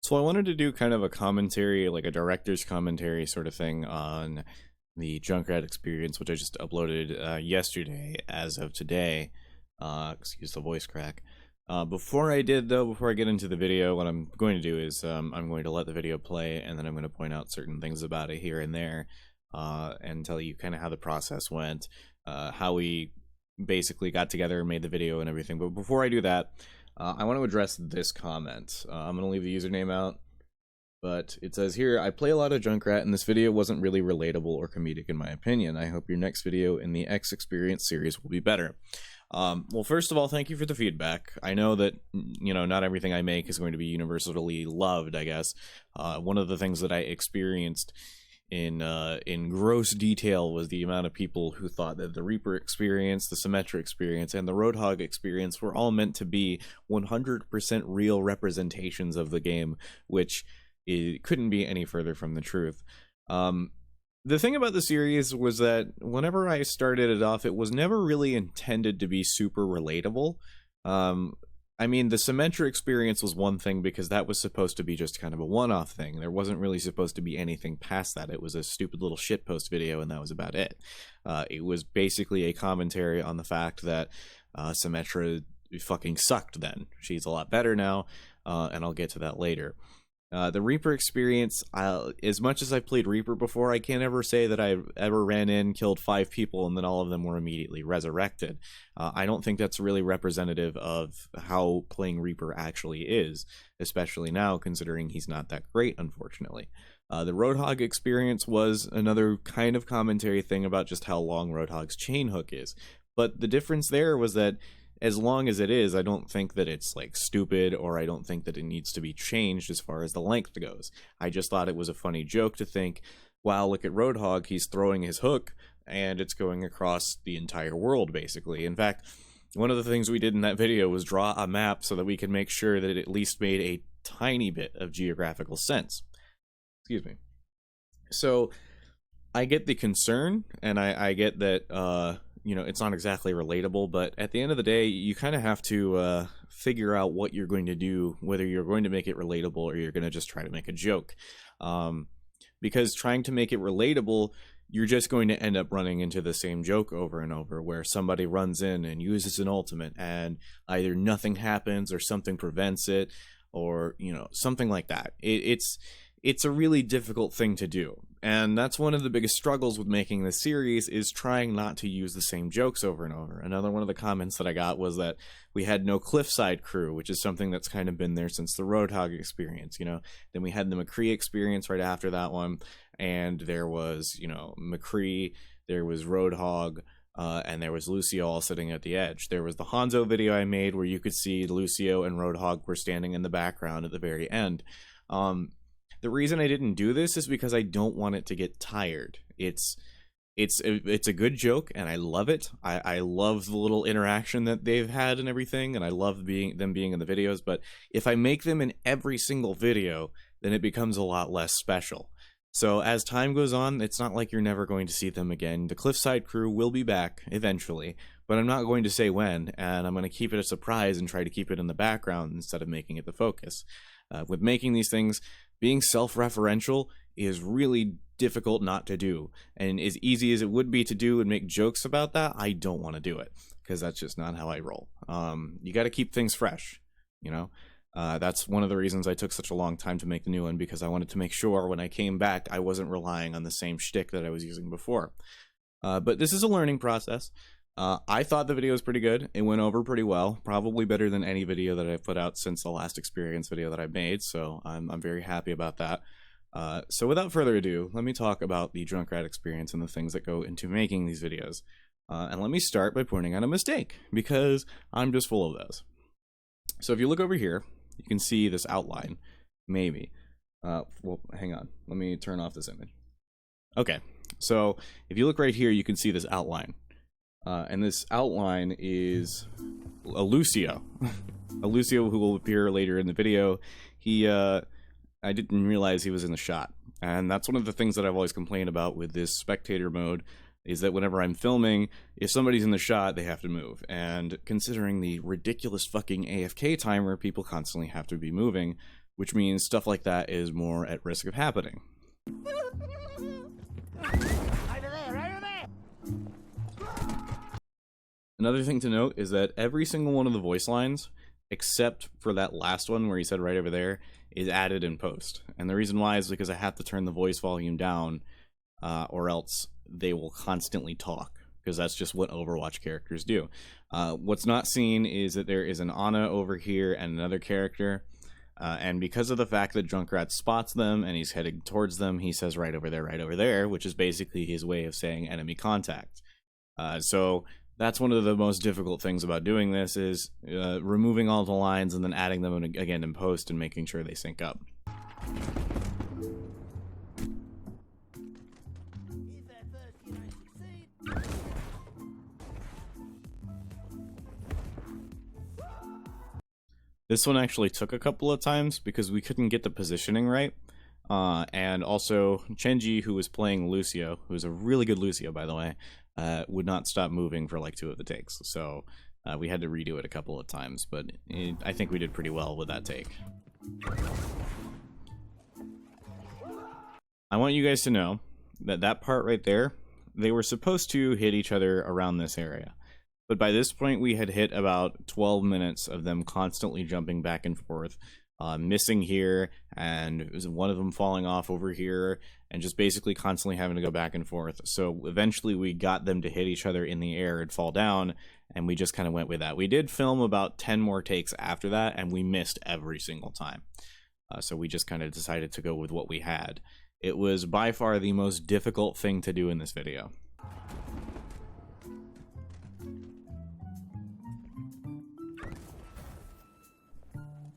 So I wanted to do kind of a commentary, like a director's commentary sort of thing on the Junkrat experience, which I just uploaded yesterday as of today. Excuse the voice crack. Before I did, though, before I get into the video, what I'm going to do is I'm going to let the video play, and then I'm going to point out certain things about it here and there, and tell you kind of how the process went, how we basically got together and made the video and everything. But before I do that, I want to address this comment. I'm going to leave the username out, but it says here, I play a lot of Junkrat, and this video wasn't really relatable or comedic in my opinion. I hope your next video in the X Experience series will be better. Well, first of all, thank you for the feedback. I know that, you know, not everything I make is going to be universally loved, I guess. One of the things that I experienced in gross detail was the amount of people who thought that the Reaper experience, the Symmetra experience, and the Roadhog experience were all meant to be 100% real representations of the game, which couldn't be any further from the truth. The thing about the series was that whenever I started it off, it was never really intended to be super relatable. I mean, the Symmetra experience was one thing because that was supposed to be just kind of a one-off thing. There wasn't really supposed to be anything past that. It was a stupid little shitpost video, and that was about it. It was basically a commentary on the fact that Symmetra fucking sucked then. She's a lot better now, and I'll get to that later. The Reaper experience, as much as I've played Reaper before, I can't ever say that I've ever ran in, killed 5 people, and then all of them were immediately resurrected. I don't think that's really representative of how playing Reaper actually is, especially now, considering he's not that great, unfortunately. The Roadhog experience was another kind of commentary thing about just how long Roadhog's chain hook is. But the difference there was that as long as it is, I don't think that it's like stupid, or I don't think that it needs to be changed as far as the length goes. I just thought it was a funny joke to think, wow, look at Roadhog, he's throwing his hook and it's going across the entire world basically. In fact, one of the things we did in that video was draw a map so that we could make sure that it at least made a tiny bit of geographical sense. Excuse me. So I get the concern, and I get that you know, it's not exactly relatable, but at the end of the day, you kind of have to figure out what you're going to do, whether you're going to make it relatable or you're going to just try to make a joke. Because trying to make it relatable, you're just going to end up running into the same joke over and over, where somebody runs in and uses an ultimate and either nothing happens or something prevents it, or, you know, something like that. It's a really difficult thing to do, and that's one of the biggest struggles with making this series, is trying not to use the same jokes over and over. Another one of the comments that I got was that we had no Cliffside crew, which is something that's kind of been there since the Roadhog experience, you know. Then we had the McCree experience right after that one, and there was, you know, McCree, there was Roadhog, and there was Lucio all sitting at the edge. There was the Hanzo video I made where you could see Lucio and Roadhog were standing in the background at the very end. The reason I didn't do this is because I don't want it to get tired. It's a good joke, and I love it. I love the little interaction that they've had and everything, and I love them being in the videos, but if I make them in every single video, then it becomes a lot less special. So as time goes on, it's not like you're never going to see them again. The Cliffside crew will be back eventually, but I'm not going to say when, and I'm going to keep it a surprise and try to keep it in the background instead of making it the focus. With making these things, being self-referential is really difficult not to do, and as easy as it would be to do and make jokes about that, I don't want to do it, because that's just not how I roll. You got to keep things fresh, you know. That's one of the reasons I took such a long time to make the new one, because I wanted to make sure when I came back I wasn't relying on the same shtick that I was using before. But this is a learning process. I thought the video was pretty good. It went over pretty well, probably better than any video that I've put out since the last experience video that I made, so I'm very happy about that. So without further ado, let me talk about the Junkrat experience and the things that go into making these videos. And let me start by pointing out a mistake, because I'm just full of those. So if you look over here, you can see this outline, maybe. Well, hang on, let me turn off this image. Okay, so if you look right here, you can see this outline. And this outline is a Lucio. A Lucio who will appear later in the video. I didn't realize he was in the shot. And that's one of the things that I've always complained about with this spectator mode, is that whenever I'm filming, if somebody's in the shot, they have to move. And considering the ridiculous fucking AFK timer people constantly have to be moving, which means stuff like that is more at risk of happening. Another thing to note is that every single one of the voice lines, except for that last one where he said right over there, is added in post. And the reason why is because I have to turn the voice volume down, or else they will constantly talk, because that's just what Overwatch characters do. What's not seen is that there is an Ana over here and another character, and because of the fact that Junkrat spots them and he's heading towards them, he says right over there, which is basically his way of saying enemy contact. So that's one of the most difficult things about doing this, is removing all the lines and then adding them again in post and making sure they sync up. This one actually took a couple of times because we couldn't get the positioning right. And also, Chenji, who was playing Lucio, who's a really good Lucio, by the way, would not stop moving for like 2 of the takes. So we had to redo it a couple of times, but I think we did pretty well with that take. I want you guys to know that that part right there, they were supposed to hit each other around this area. But by this point, we had hit about 12 minutes of them constantly jumping back and forth, missing here, and it was one of them falling off over here, and just basically constantly having to go back and forth. So eventually we got them to hit each other in the air and fall down, and we just kind of went with that. We did film about 10 more takes after that, and we missed every single time. So we just kind of decided to go with what we had. It was by far the most difficult thing to do in this video.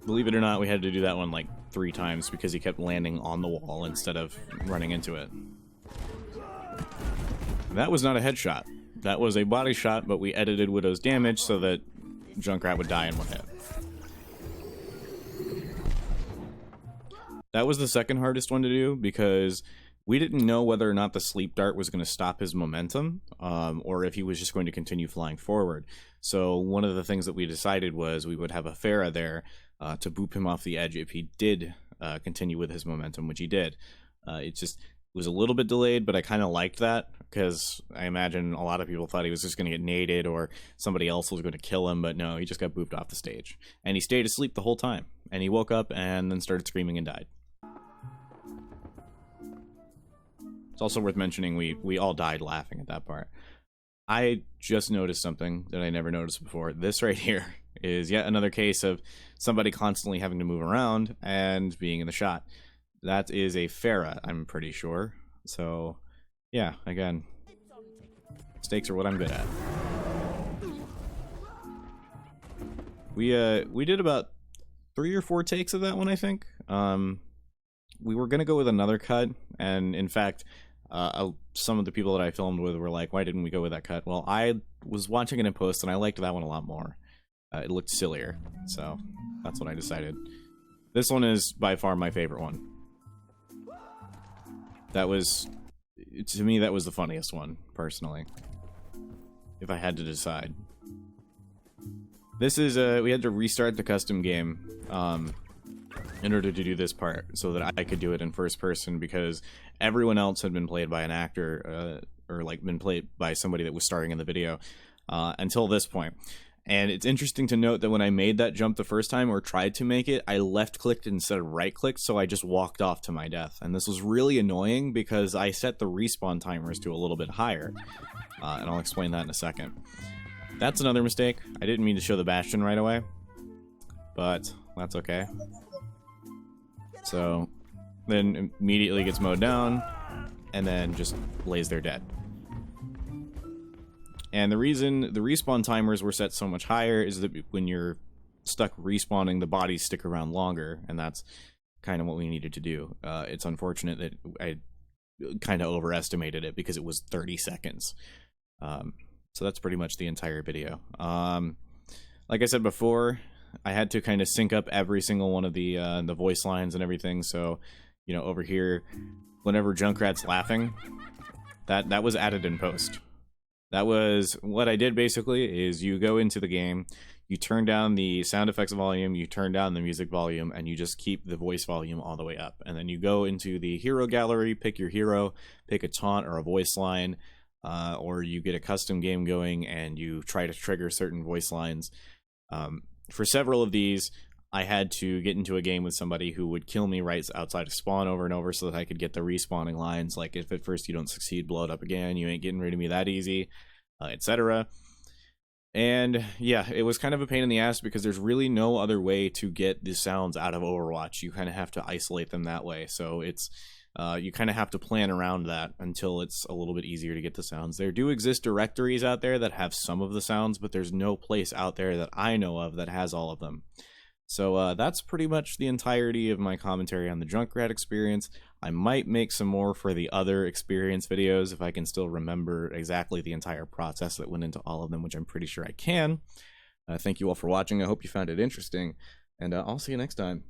Believe it or not, we had to do that one like 3 times because he kept landing on the wall instead of running into it. That was not a headshot. That was a body shot, but we edited Widow's damage so that Junkrat would die in one hit. That was the second hardest one to do because we didn't know whether or not the sleep dart was going to stop his momentum, or if he was just going to continue flying forward. So one of the things that we decided was we would have a Pharah there to boop him off the edge if he did continue with his momentum, which he did. It was a little bit delayed, but I kind of liked that because I imagine a lot of people thought he was just going to get naded or somebody else was going to kill him, but no, he just got booped off the stage. And he stayed asleep the whole time, and he woke up and then started screaming and died. It's also worth mentioning we all died laughing at that part. I just noticed something that I never noticed before. This right here is yet another case of somebody constantly having to move around and being in the shot. That is a Pharah, I'm pretty sure. So, yeah, again, mistakes are what I'm good at. We did about 3 or 4 takes of that one, I think. We were gonna go with another cut, and in fact, some of the people that I filmed with were like, why didn't we go with that cut? Well, I was watching it in post, and I liked that one a lot more. It looked sillier, so that's what I decided. This one is by far my favorite one. That was, to me, that was the funniest one, personally, if I had to decide. This is, we had to restart the custom game, in order to do this part, so that I could do it in first person, because everyone else had been played by an actor, or like been played by somebody that was starring in the video, until this point. And it's interesting to note that when I made that jump the first time, or tried to make it, I left-clicked instead of right-clicked, so I just walked off to my death. And this was really annoying because I set the respawn timers to a little bit higher, and I'll explain that in a second. That's another mistake. I didn't mean to show the Bastion right away, but that's okay. So then immediately gets mowed down and then just lays there dead. And the reason the respawn timers were set so much higher is that when you're stuck respawning, the bodies stick around longer, and that's kind of what we needed to do. It's unfortunate that I kind of overestimated it because it was 30 seconds. So that's pretty much the entire video. Like I said before, I had to kind of sync up every single one of the voice lines and everything. So, you know, over here, whenever Junkrat's laughing, that was added in post. That was what I did basically. Is you go into the game, you turn down the sound effects volume, you turn down the music volume, and you just keep the voice volume all the way up. And then you go into the hero gallery, pick your hero, pick a taunt or a voice line, or you get a custom game going and you try to trigger certain voice lines. For several of these, I had to get into a game with somebody who would kill me right outside of spawn over and over so that I could get the respawning lines, like if at first you don't succeed, blow it up again, you ain't getting rid of me that easy, etc. And yeah, it was kind of a pain in the ass because there's really no other way to get the sounds out of Overwatch. You kind of have to isolate them that way. So it's you kind of have to plan around that until it's a little bit easier to get the sounds. There do exist directories out there that have some of the sounds, but there's no place out there that I know of that has all of them. So that's pretty much the entirety of my commentary on the Junkrat experience. I might make some more for the other experience videos if I can still remember exactly the entire process that went into all of them, which I'm pretty sure I can. Thank you all for watching. I hope you found it interesting, and I'll see you next time.